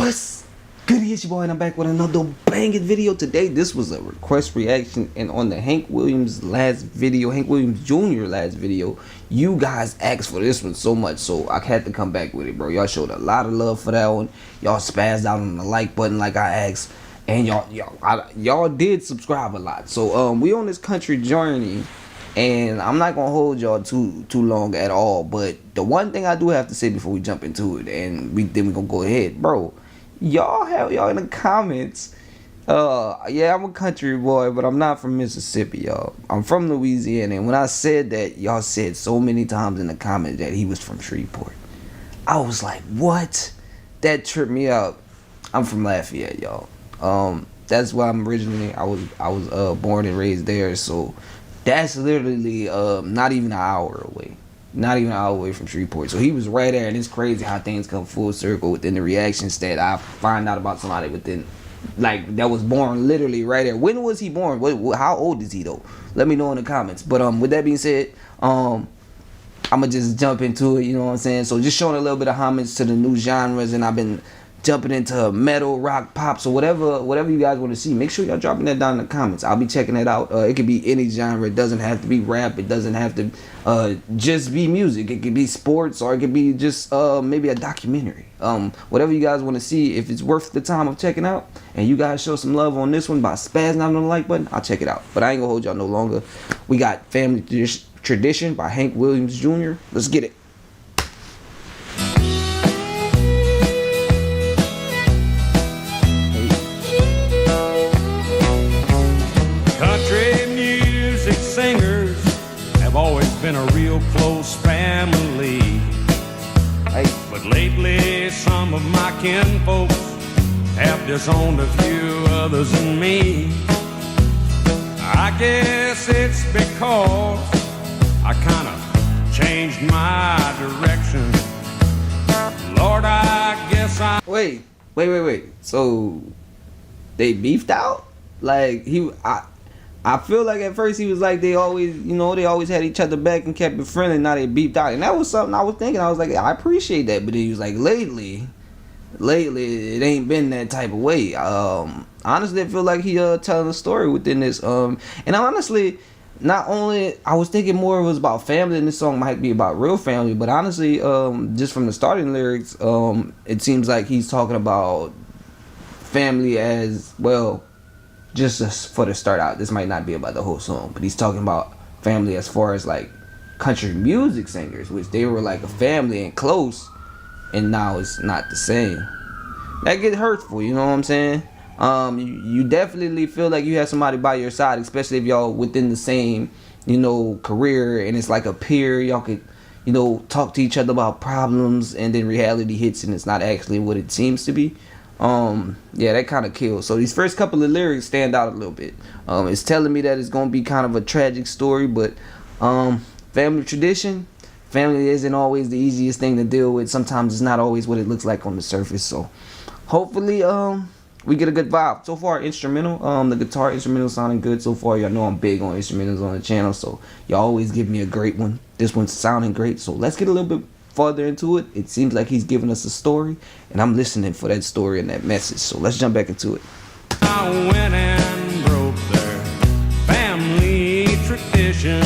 What's good? It's your boy, and I'm back with another banging video today. This was a request reaction, and on the Hank Williams last video, Hank Williams Jr. last video, you guys asked for this one so much, so I had to come back with it, bro. Y'all showed a lot of love for that one. Y'all spazzed out on the like button like I asked, and y'all did subscribe a lot. So we on this country journey. And I'm not gonna hold y'all too long at all. But the one thing I do have to say before we jump into it, and then we gonna go ahead, bro. Y'all in the comments. Yeah, I'm a country boy, but I'm not from Mississippi, y'all. I'm from Louisiana, and when I said that, y'all said so many times in the comments that he was from Shreveport. I was like, what? That tripped me out. I'm from Lafayette, y'all. That's where I'm originally. I was born and raised there, so. That's literally not even an hour away. Not even an hour away from Shreveport. So he was right there, and it's crazy how things come full circle within the reactions that I find out about somebody within, like, that was born literally right there. When was he born? How old is he, though? Let me know in the comments. But with that being said, I'm going to just jump into it, you know what I'm saying? So just showing a little bit of homage to the new genres, and I've been jumping into metal, rock, pop, so whatever you guys want to see, make sure y'all dropping that down in the comments. I'll be checking it out. It could be any genre. It doesn't have to be rap. It doesn't have to just be music. It could be sports, or it could be just maybe a documentary. Whatever you guys want to see, if it's worth the time of checking out, and you guys show some love on this one by spazzing out on the like button, I'll check it out. But I ain't gonna hold y'all no longer. We got Family Tradition by Hank Williams Jr. Let's get it. Always been a real close family. Hey. But lately some of my kinfolks have disowned a few others than me. I guess it's because I kind of changed my direction. Lord, I guess I... Wait. So they beefed out? Like I feel like at first he was like they always had each other back and kept it friendly. Now they beeped out, and that was something I was thinking. I was like, I appreciate that, but then he was like, lately it ain't been that type of way. Honestly, I feel like he telling a story within this. And honestly, not only I was thinking more it was about family, and this song might be about real family, but honestly, just from the starting lyrics, it seems like he's talking about family as well. Just for the start out, this might not be about the whole song, but he's talking about family as far as like country music singers, which they were like a family and close, and now it's not the same. That gets hurtful, you know what I'm saying? You definitely feel like you have somebody by your side, especially if y'all within the same, career, and it's like a peer. Y'all could, talk to each other about problems, and then reality hits, and it's not actually what it seems to be. Yeah, that kind of kills. So these first couple of lyrics stand out a little bit. It's telling me that it's gonna be kind of a tragic story, but family tradition, family isn't always the easiest thing to deal with. Sometimes it's not always what it looks like on the surface. So hopefully we get a good vibe. So far, instrumental, the guitar instrumental sounding good so far. Y'all know I'm big on instrumentals on the channel, so y'all always give me a great one. This one's sounding great, so let's get a little bit further into it. It seems like he's giving us a story, and I'm listening for that story and that message. So let's jump back into it. I went and broke their family tradition.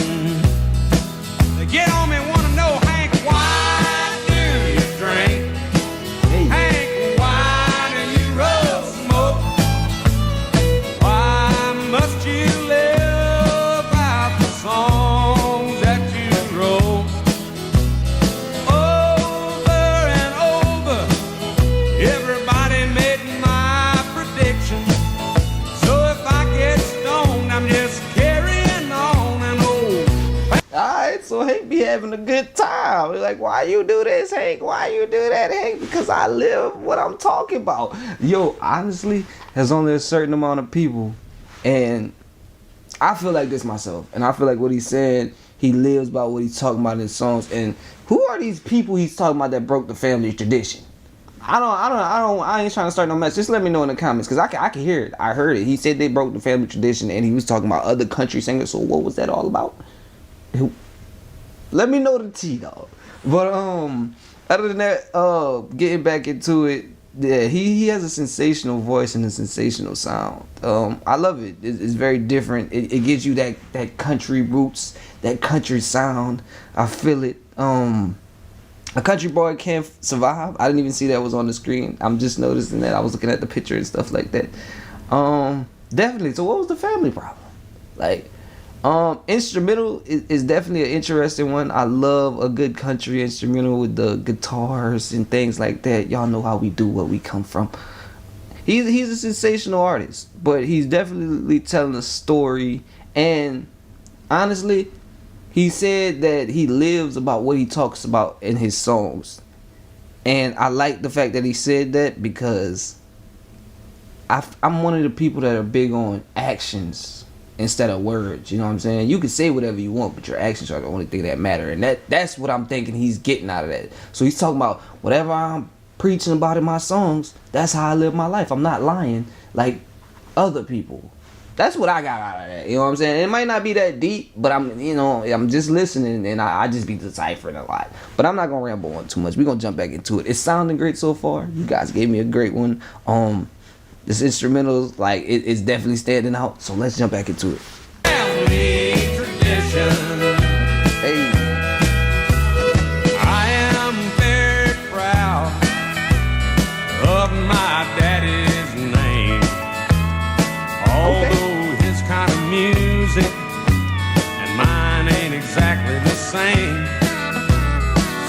They get on me, want to know, Hank, why do you drink? Hey. Hank, why do you roll smoke? Why must you live out the songs that you wrote? So Hank be having a good time. Like, why you do this, Hank? Why you do that, Hank? Because I live what I'm talking about. Yo, honestly, there's only a certain amount of people, and I feel like this myself. And I feel like what he's saying, he lives by what he's talking about in his songs. And who are these people he's talking about that broke the family tradition? I ain't trying to start no mess. Just let me know in the comments, because I can hear it. I heard it. He said they broke the family tradition, and he was talking about other country singers. So what was that all about? Let me know the tea, dog. But other than that, getting back into it, Yeah, he has a sensational voice and a sensational sound. I love it. It's very different. It gives you that country roots, that country sound. I feel it. A country boy can't survive. I didn't even see that was on the screen. I'm just noticing that. I was looking at the picture and stuff like that. Definitely. So what was the family problem? Like, instrumental is definitely an interesting one. I love a good country instrumental with the guitars and things like that. Y'all know how we do, where we come from. He's a sensational artist, but he's definitely telling a story. And honestly, he said that he lives about what he talks about in his songs. And I like the fact that he said that, because I'm one of the people that are big on actions instead of words. You know what I'm saying? You can say whatever you want, but your actions are the only thing that matter. And that's what I'm thinking he's getting out of that. So he's talking about whatever I'm preaching about in my songs, that's how I live my life. I'm not lying like other people. That's what I got out of that. You know what I'm saying? It might not be that deep, but I'm just listening, and I just be deciphering a lot. But I'm not gonna ramble on too much. We're gonna jump back into it. It's sounding great so far. You guys gave me a great one. This instrumental, like, it's definitely standing out. So let's jump back into it. Family tradition. Hey. I am very proud of my daddy's name. Although his kind of music and mine ain't exactly the same.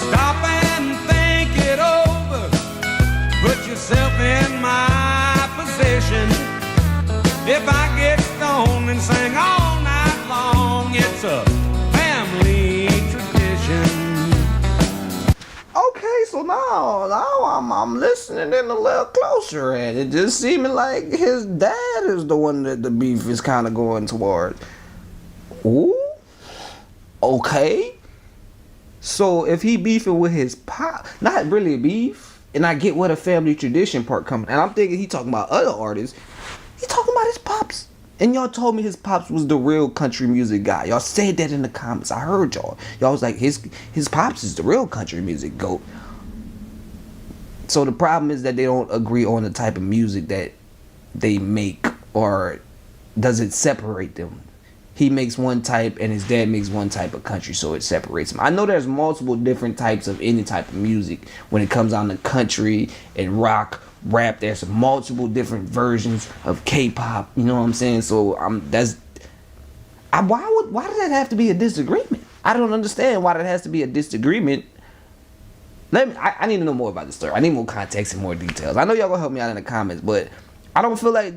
Stop and think it over. Put yourself in my position. If I get stoned and sing all night long, it's a family tradition. Okay, so now I'm listening in a little closer, and it just seeming like his dad is the one that the beef is kind of going toward. Ooh, okay. So if he beefing with his pop, not really beef, and I get where the family tradition part coming, and I'm thinking he talking about other artists. He talking about his pops. And y'all told me his pops was the real country music guy. Y'all said that in the comments. I heard y'all. Y'all was like, his pops is the real country music GOAT. So the problem is that they don't agree on the type of music that they make, or does it separate them? He makes one type and his dad makes one type of country, so it separates them. I know there's multiple different types of any type of music when it comes down to country and rock, rap. There's multiple different versions of K-pop. You know what I'm saying? So why does that have to be a disagreement? I don't understand why that has to be a disagreement. I need to know more about the story. I need more context and more details. I know y'all gonna help me out in the comments, but I don't feel like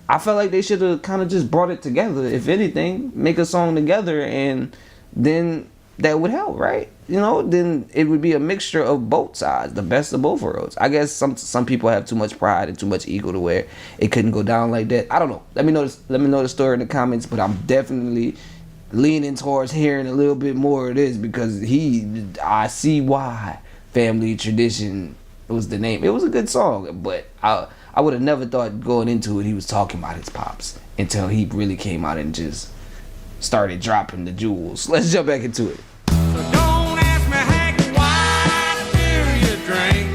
I felt like they should have kind of just brought it together. If anything, make a song together, and then that would help, right? You know, then it would be a mixture of both sides, the best of both worlds. I guess some people have too much pride and too much ego to where it couldn't go down like that. I don't know. Let me know the story in the comments, but I'm definitely leaning towards hearing a little bit more of this, because I see why Family Tradition was the name. It was a good song, but I would have never thought going into it he was talking about his pops until he really came out and just started dropping the jewels. Let's jump back into it. So don't ask me, Hank, why do you drink?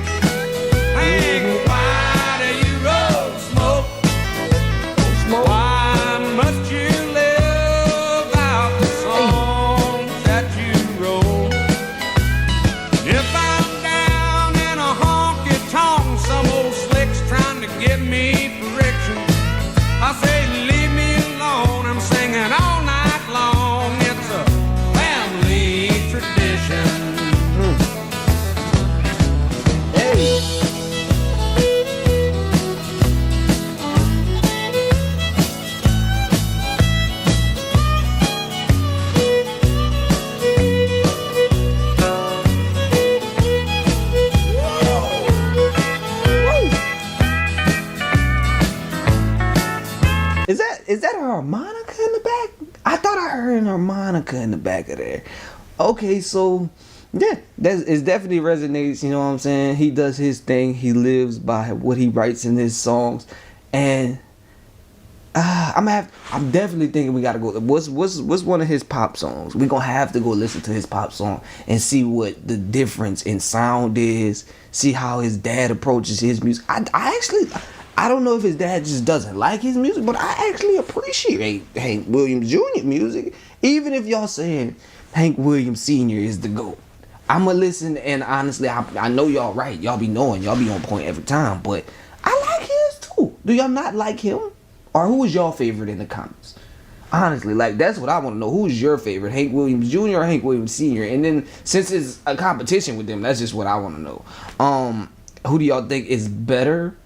Hank, why do you roll smoke? Why must you live out the songs that you wrote? If I'm down in a honky-tonk, some old slick's trying to give me friction, I say leave me alone, I'm singing all night long. It's a family tradition. Is that a harmonica in the back? I thought I heard a harmonica in the back of there. Okay, so yeah, it definitely resonates. You know what I'm saying? He does his thing. He lives by what he writes in his songs, and I'm definitely thinking we gotta go. What's one of his pop songs? We gonna have to go listen to his pop song and see what the difference in sound is. See how his dad approaches his music. I don't know if his dad just doesn't like his music, but I actually appreciate Hank Williams Jr. music. Even if y'all saying Hank Williams Sr. is the GOAT. I'ma listen, and honestly, I know y'all right. Y'all be knowing. Y'all be on point every time. But I like his too. Do y'all not like him? Or who is your favorite in the comments? Honestly, like, that's what I want to know. Who's your favorite? Hank Williams Jr. or Hank Williams Sr.? And then, since it's a competition with them, that's just what I want to know. Who do y'all think is better?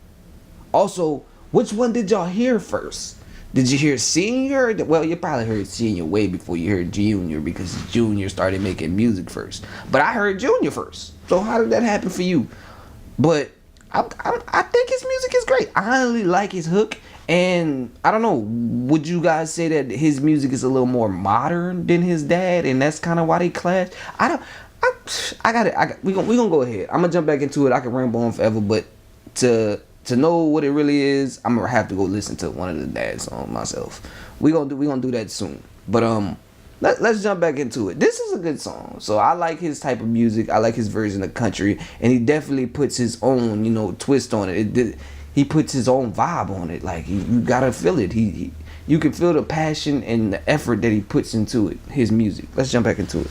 Also, which one did y'all hear first? Did you hear Senior? Well, you probably heard Senior way before you heard Junior, because Junior started making music first. But I heard Junior first. So how did that happen for you? But I think his music is great. I honestly like his hook. And I don't know, would you guys say that his music is a little more modern than his dad, and that's kind of why they clash? We gonna go ahead. I'm gonna jump back into it. I can ramble on forever, but to know what it really is, I'm gonna have to go listen to one of the dad's songs myself. We gonna do that soon. But let's jump back into it. This is a good song. So I like his type of music. I like his version of country, and he definitely puts his own, twist on it. He puts his own vibe on it. Like, you gotta feel it. You can feel the passion and the effort that he puts into it. His music. Let's jump back into it.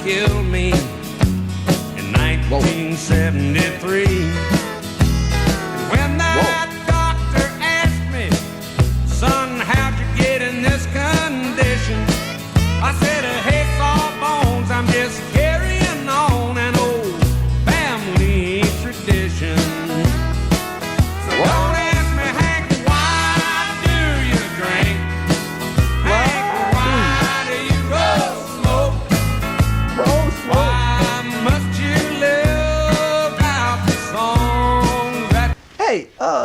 Kill me in 1973. When that doctor asked me, son, how'd you get in this condition? I said, hey, sawbones, I'm just carrying on an old family tradition. So don't ask me, Hank, why do you drink? Hank, why do you roll smoke?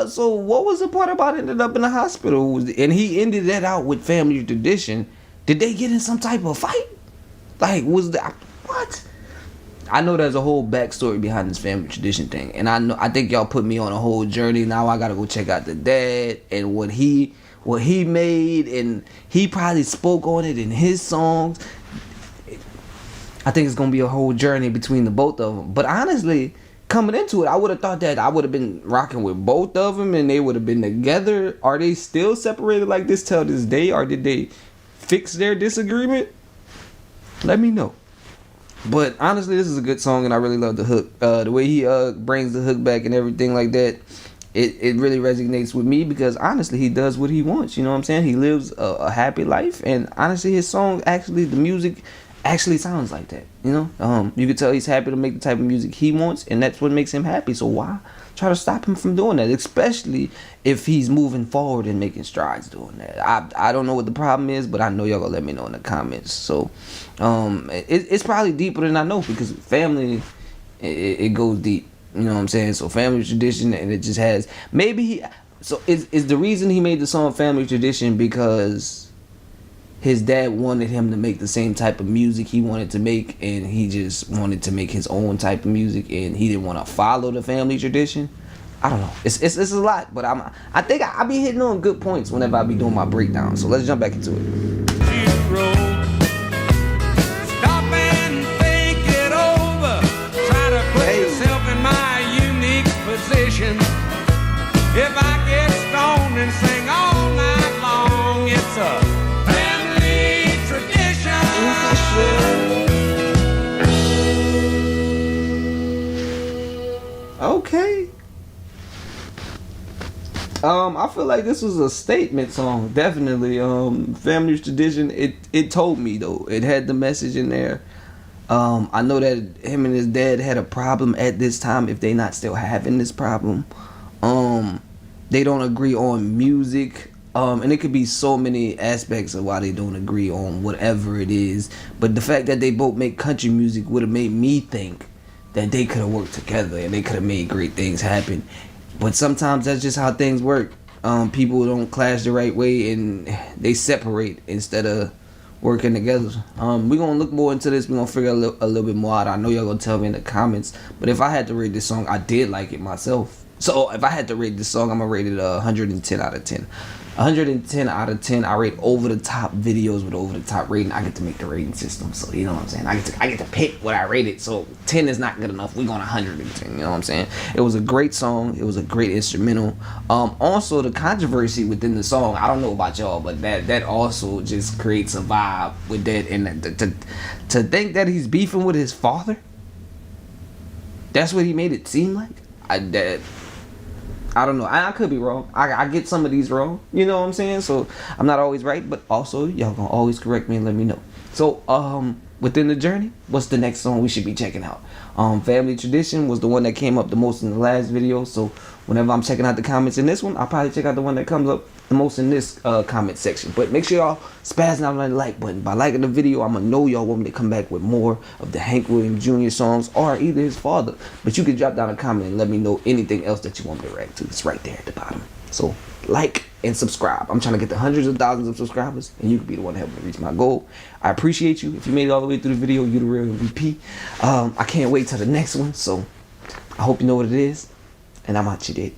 So what was the part about ended up in the hospital? And he ended that out with family tradition. Did they get in some type of fight? Like, was that what? I know there's a whole backstory behind this family tradition thing, and I think y'all put me on a whole journey. Now I gotta go check out the dad and what he made, and he probably spoke on it in his songs. I think it's gonna be a whole journey between the both of them. But honestly, coming into it, I would have thought that I would have been rocking with both of them and they would have been together. Are they still separated like this till this day, or did they fix their disagreement? Let me know. But honestly, this is a good song and I really love the hook. The way he brings the hook back and everything like that, it really resonates with me, because honestly, he does what he wants. You know what I'm saying? He lives a happy life, and honestly, his song, actually, the music actually sounds like that. You can tell he's happy to make the type of music he wants, and that's what makes him happy. So why try to stop him from doing that, especially if he's moving forward and making strides doing that? I don't know what the problem is, but I know y'all gonna let me know in the comments. So it's probably deeper than I know, because family, it goes deep. You know what I'm saying? So family tradition, and it just has, is the reason he made the song Family Tradition because his dad wanted him to make the same type of music he wanted to make, and he just wanted to make his own type of music, and he didn't want to follow the family tradition? I don't know. It's a lot, but I think I be hitting on good points whenever I be doing my breakdown. So let's jump back into it. Stop and think it over. Try to put yourself in my unique position. If I get stoned and sing all night long, it's a okay. I feel like this was a statement song, definitely. Family Tradition, it told me though. It had the message in there. I know that him and his dad had a problem at this time, if they not still having this problem. They don't agree on music. And it could be so many aspects of why they don't agree on whatever it is. But the fact that they both make country music would have made me think that they could have worked together and they could have made great things happen. But sometimes that's just how things work. People don't clash the right way and they separate instead of working together. We're gonna look more into this. We're gonna figure a little bit more out. I know y'all gonna tell me in the comments, but if I had to rate this song, I did like it myself. So if I had to rate this song, I'm gonna rate it 110 out of 10. 110 out of 10. I rate over the top videos with over the top rating. I get to make the rating system, so you know what I'm saying. I get to pick what I rate it. So 10 is not good enough. We're going 110. You know what I'm saying. It was a great song. It was a great instrumental. Also the controversy within the song. I don't know about y'all, but that also just creates a vibe with that. And to think that he's beefing with his father. That's what he made it seem like. I don't know. I could be wrong. I get some of these wrong. You know what I'm saying? So I'm not always right, but also y'all gonna always correct me and let me know. So within the journey, what's the next song we should be checking out? Family Tradition was the one that came up the most in the last video. So whenever I'm checking out the comments in this one, I'll probably check out the one that comes up the most in this comment section. But make sure y'all spazzing out on the like button. By liking the video, I'm gonna know y'all want me to come back with more of the Hank Williams Jr. songs or either his father. But you can drop down a comment and let me know anything else that you want me to react to. It's right there at the bottom. So like and subscribe. I'm trying to get to hundreds of thousands of subscribers, and you can be the one to help me reach my goal. I appreciate you. If you made it all the way through the video, you the real MVP. I can't wait till the next one. So I hope you know what it is, and I'm out your day.